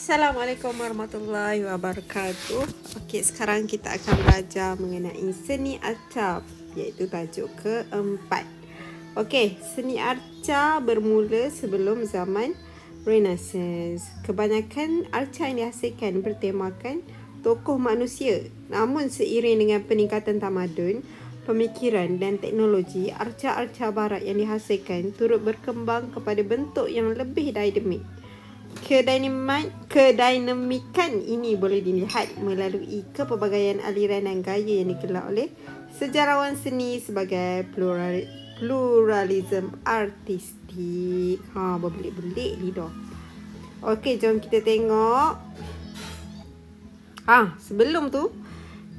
Assalamualaikum warahmatullahi wabarakatuh. Okey, sekarang kita akan belajar mengenai seni arca, iaitu tajuk keempat. Okey, seni arca bermula sebelum zaman Renaissance. Kebanyakan arca yang dihasilkan bertemakan tokoh manusia. Namun seiring dengan peningkatan tamadun, pemikiran dan teknologi, arca-arca barat yang dihasilkan turut berkembang kepada bentuk yang lebih dinamik. Kedinamikan ini boleh dilihat melalui kepelbagaian aliran dan gaya yang digelar oleh sejarawan seni sebagai pluralisme artistik. Berbelik-belik lidah. Okey, jom kita tengok. Sebelum tu,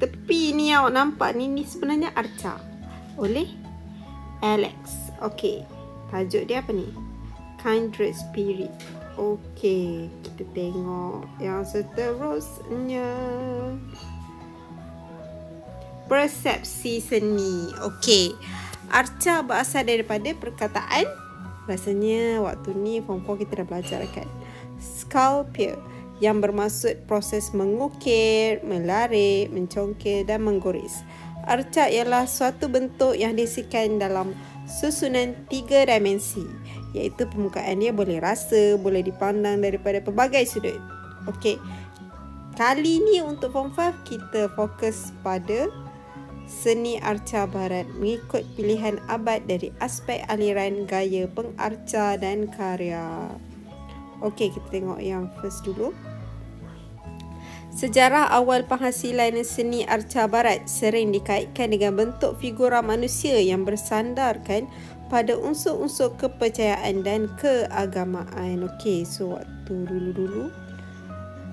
tepi ni awak nampak ni sebenarnya arca oleh Alex. Okey, tajuk dia apa ni? Kindred Spirit. Okey, kita tengok yang seterusnya. Persepsi seni. Okey, arca berasal daripada perkataan, rasanya waktu ni form 4 kita dah belajar kan, sculpture, yang bermaksud proses mengukir, melarik, mencongkir dan menggores. Arca ialah suatu bentuk yang dihasilkan dalam susunan 3 dimensi, iaitu permukaan dia boleh rasa, boleh dipandang daripada pelbagai sudut. Okey, kali ni untuk form 5 kita fokus pada seni arca barat mengikut pilihan abad dari aspek aliran, gaya pengarca dan karya. Okey, kita tengok yang first dulu. Sejarah awal penghasilan seni arca barat sering dikaitkan dengan bentuk figura manusia yang bersandarkan pada unsur-unsur kepercayaan dan keagamaan. Okey, so waktu dulu-dulu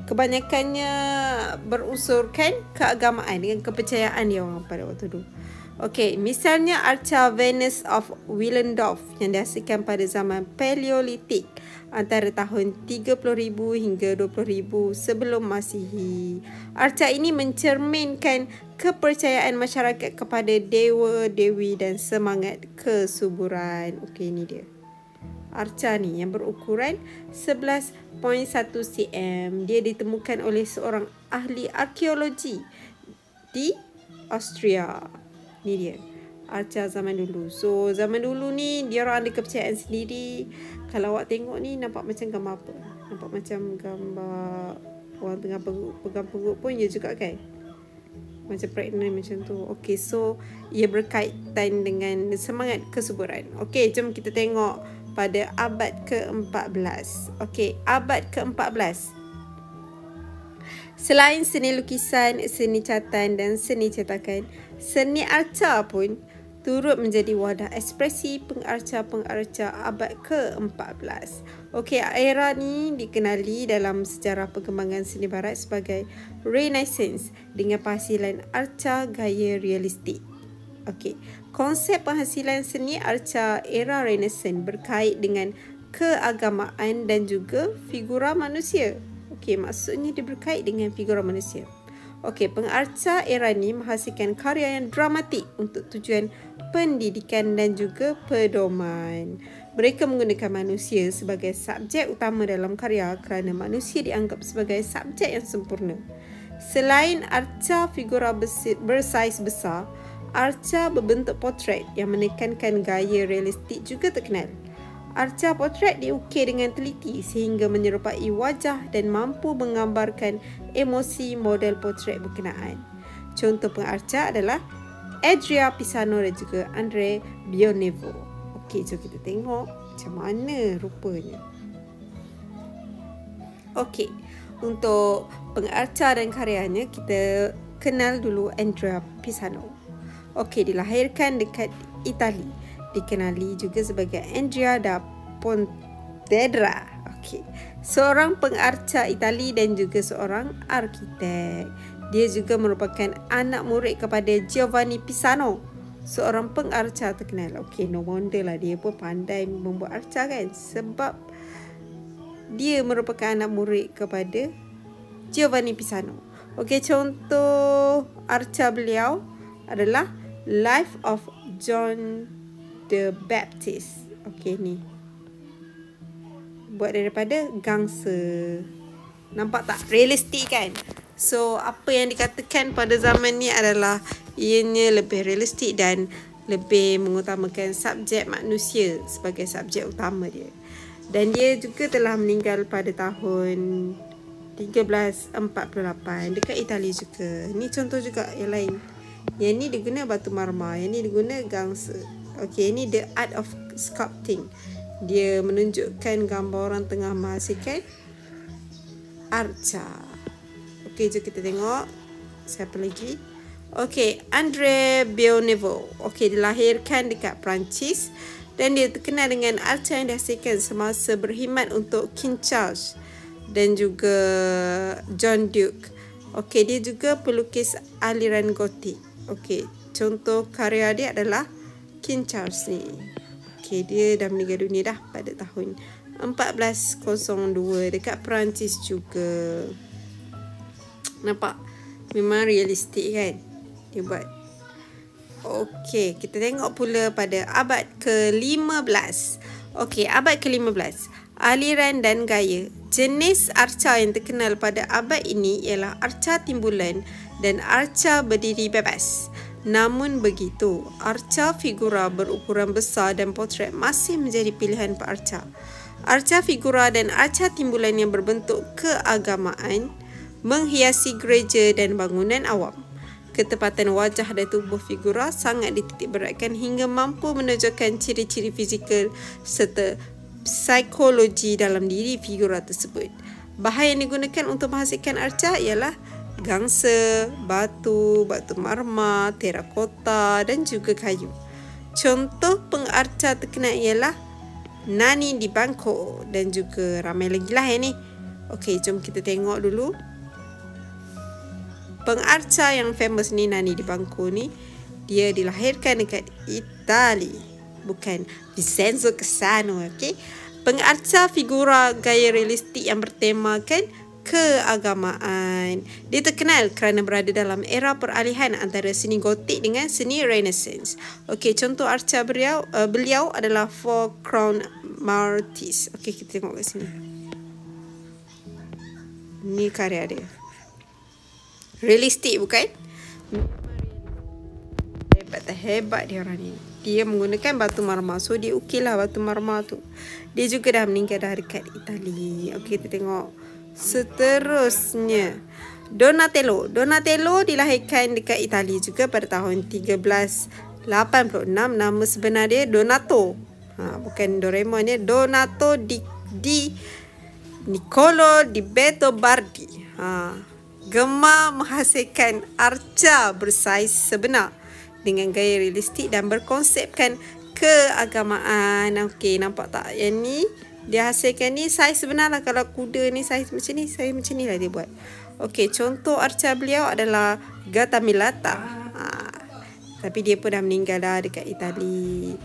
kebanyakannya berunsurkan keagamaan dengan kepercayaan dia orang pada waktu dulu. Okey, misalnya arca Venus of Willendorf yang dihasilkan pada zaman Paleolitik antara tahun 30,000 hingga 20,000 sebelum Masihi. Arca ini mencerminkan kepercayaan masyarakat kepada dewa, dewi dan semangat kesuburan. Okey, ini dia. Arca ni yang berukuran 11.1 cm. Dia ditemukan oleh seorang ahli arkeologi di Austria. Ni dia arca zaman dulu. So zaman dulu ni dia orang ada kepercayaan sendiri. Kalau awak tengok ni nampak macam gambar apa? Nampak macam gambar orang tengah pegang perut pun ya juga kan? Macam pregnant macam tu. Okey, so ia berkaitan dengan semangat kesuburan. Okey, jom kita tengok pada abad ke-14. Okey, abad ke-14. Selain seni lukisan, seni catatan dan seni cetakan, seni arca pun turut menjadi wadah ekspresi pengarca-pengarca abad ke-14. Okey, era ni dikenali dalam sejarah perkembangan seni barat sebagai Renaissance dengan penghasilan arca gaya realistik. Okey, konsep penghasilan seni arca era Renaissance berkait dengan keagamaan dan juga figura manusia. Okey, maksudnya dia berkait dengan figura manusia. Okey, pengarca era ni menghasilkan karya yang dramatik untuk tujuan pendidikan dan juga pedoman. Mereka menggunakan manusia sebagai subjek utama dalam karya kerana manusia dianggap sebagai subjek yang sempurna. Selain arca figura bersaiz besar, arca berbentuk potret yang menekankan gaya realistik juga terkenal. Arca potret diukir dengan teliti sehingga menyerupai wajah dan mampu menggambarkan emosi model potret berkenaan. Contoh pengarca adalah Andrea Pisano dan juga Andre Bionevo. Okey, jom kita tengok macam mana rupanya. Okey, untuk pengarca dan karyanya kita kenal dulu Andrea Pisano. Okey, dilahirkan dekat Itali. Dikenali juga sebagai Andrea da Pontedera. Okey, seorang pengarca Itali dan juga seorang arkitek. Dia juga merupakan anak murid kepada Giovanni Pisano, seorang pengarca terkenal. Okey, no wonder lah dia pun pandai membuat arca kan, sebab dia merupakan anak murid kepada Giovanni Pisano. Okey, contoh arca beliau adalah Life of John the Baptist. Okey, ni buat daripada gangsa. Nampak tak? Realistik kan? So, apa yang dikatakan pada zaman ni adalah ianya lebih realistik dan lebih mengutamakan subjek manusia sebagai subjek utama dia. Dan dia juga telah meninggal pada tahun 1348 dekat Itali juga. Ni contoh juga yang lain. Yang ni dia guna batu marmar, yang ni dia guna gangsa. Okey, ni the art of sculpting. Dia menunjukkan gambar orang tengah menghasilkan arca. Okey, jom kita tengok siapa lagi. Okey, André Beauneveau. Okey, dilahirkan dekat Perancis dan dia terkenal dengan arca yang dihasilkan semasa berkhidmat untuk King Charles dan juga John Duke. Okey, dia juga pelukis aliran gotik. Okey, contoh karya dia adalah King Charles ni. Okey, dia dah meninggal dunia dah pada tahun 1402 dekat Perancis juga. Nampak? Memang realistik kan dia buat. Okey, kita tengok pula pada abad ke-15. Okey, abad ke-15. Aliran dan gaya. Jenis arca yang terkenal pada abad ini ialah arca timbulan dan arca berdiri bebas. Namun begitu, arca figura berukuran besar dan potret masih menjadi pilihan pearca. Arca figura dan arca timbulan yang berbentuk keagamaan menghiasi gereja dan bangunan awam. Ketepatan wajah dan tubuh figura sangat dititikberatkan hingga mampu menunjukkan ciri-ciri fizikal serta psikologi dalam diri figura tersebut. Bahan yang digunakan untuk menghasilkan arca ialah gangsa, batu marmar, terakota dan juga kayu. Contoh pengarca terkenal ialah Nani di Bangkok dan juga ramai lagi lah yang ni. Okey, jom kita tengok dulu. Pengarca yang famous ni, Nani di Bangkok ni, dia dilahirkan dekat Itali, bukan Vincenzo Cassano. Okey, pengarca figura gaya realistik yang bertemakan keagamaan. Dia terkenal kerana berada dalam era peralihan antara seni gotik dengan seni Renaissance. Okey, contoh arca beliau adalah Four Crown Martis. Okey, kita tengok kat sini. Ni karya dia. Realistik bukan? Hebat dia orang ni. Dia menggunakan batu marmar. So dia okey lah batu marmar tu. Dia juga dah meninggal dah dekat Itali. Okey, kita tengok seterusnya. Donatello. Donatello dilahirkan dekat Itali juga pada tahun 1386. Nama sebenar dia Donato. Bukan Doraemon ya. Donato di Niccolo di Beto Bardi. Gemar menghasilkan arca bersaiz sebenar dengan gaya realistik dan berkonsepkan keagamaan. Okey, nampak tak? Yang ni dia hasilkan ni saiz sebenar lah. Kalau kuda ni saiz macam ni, saiz macam ni lah dia buat. Okey, contoh arca beliau adalah Gattamelata. Tapi dia pun dah meninggal dah dekat Itali.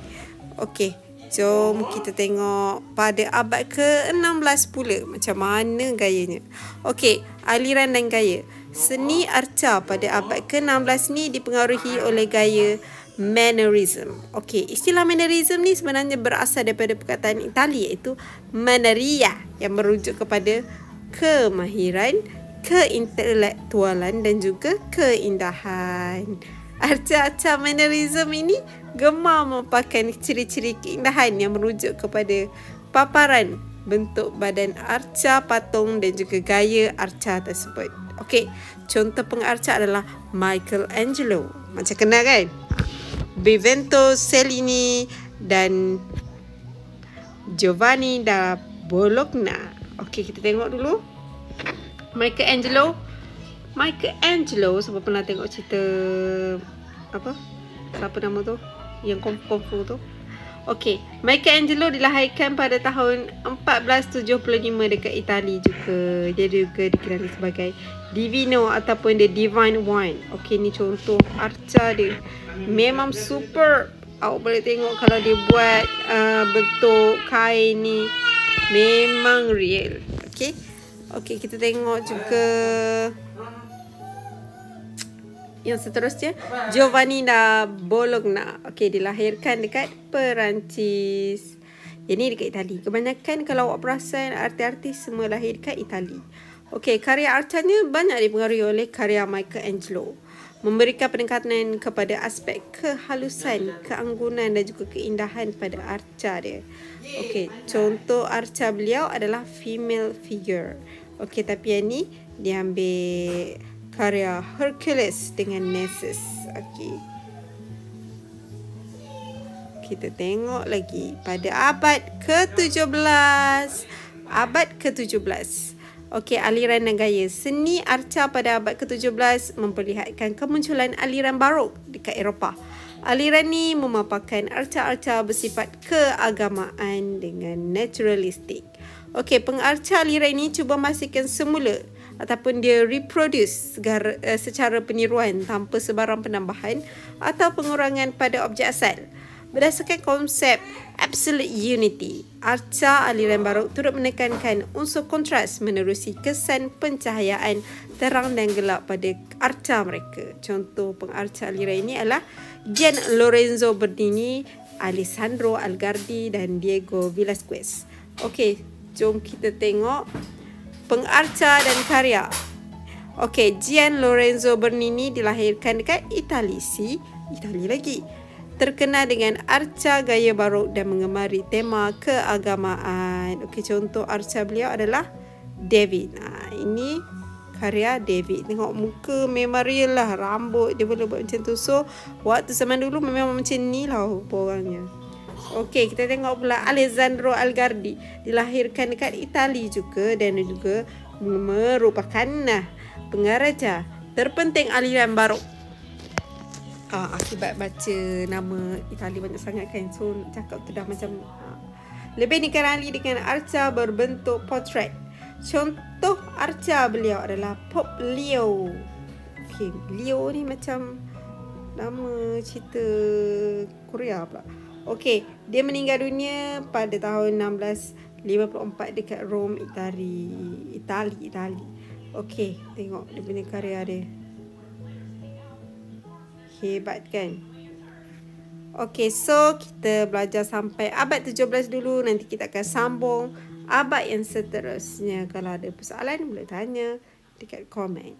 Okey, jom kita tengok pada abad ke-16 pula macam mana gayanya. Okey, aliran dan gaya. Seni arca pada abad ke-16 ni dipengaruhi oleh gaya Mannerism. Okey, istilah Mannerism ni sebenarnya berasal daripada perkataan Itali iaitu Manneria yang merujuk kepada kemahiran, keintelektualan dan juga keindahan. Arca-arca Mannerism ini gemar mempakai ciri-ciri keindahan yang merujuk kepada paparan bentuk badan arca patung dan juga gaya arca tersebut. Okey, contoh pengarca adalah Michelangelo. Macam kenal kan? Benvenuto Cellini dan Giovanni da Bologna. Okey, kita tengok dulu. Michelangelo, siapa pernah tengok cerita apa? Siapa nama tu? Yang kung-fu tu. Okey, Michelangelo dilahirkan pada tahun 1475 dekat Itali juga. Dia juga dikenali sebagai Divino ataupun The Divine One. Okey, ni contoh arca dia. Memang super. Awak boleh tengok kalau dia buat bentuk kain ni memang real. Okey. Okey, kita tengok juga yang seterusnya, Giovanni da Bologna. Okey, dilahirkan dekat Perancis. Yang ni dekat Itali. Kebanyakan kalau awak perasan artis-artis semua lahir dekat Itali. Okey, karya artanya banyak dipengaruhi oleh karya Michelangelo, memberikan penekanan kepada aspek kehalusan, keanggunan dan juga keindahan pada arca dia. Okey, contoh arca beliau adalah female figure. Okey, tapi yang ni dia ambil karya Hercules dengan Nessus. Okey. Kita tengok lagi pada abad ke-17. Abad ke-17. Okey, aliran dan gaya. Seni arca pada abad ke-17 memperlihatkan kemunculan aliran barok dekat Eropah. Aliran ni memaparkan arca-arca bersifat keagamaan dengan naturalistik. Okey, pengarca aliran ini cuba memastikan semula ataupun dia reproduce secara peniruan tanpa sebarang penambahan atau pengurangan pada objek asal. Berdasarkan konsep absolute unity, arca aliran barok turut menekankan unsur kontras menerusi kesan pencahayaan terang dan gelap pada arca mereka. Contoh pengarca aliran ini adalah Gian Lorenzo Bernini, Alessandro Algardi dan Diego Velázquez. Okey, jom kita tengok pengarca dan karya. Okey, Gian Lorenzo Bernini dilahirkan dekat Itali lagi. Terkenal dengan arca gaya barok dan mengemari tema keagamaan. Okey, contoh arca beliau adalah David. Ini karya David. Tengok muka memang real lah. Rambut dia boleh buat macam tu. So, waktu zaman dulu memang macam ni lah orangnya. Okey, kita tengok pula Alessandro Algardi. Dilahirkan dekat Itali juga dan juga merupakan pengarca terpenting aliran barok. Akibat baca nama Itali banyak sangat kan, so cakap tu dah macam lebih dikenali dengan arca berbentuk portrait. Contoh arca beliau adalah Pope Leo. Okay, Leo ni macam nama cerita Korea pula. Okay, dia meninggal dunia pada tahun 1654 dekat Rome, Itali. Okay, tengok dia punya karya dia. Hebat kan? Okey, so kita belajar sampai abad 17 dulu. Nanti kita akan sambung abad yang seterusnya. Kalau ada persoalan boleh tanya dekat komen.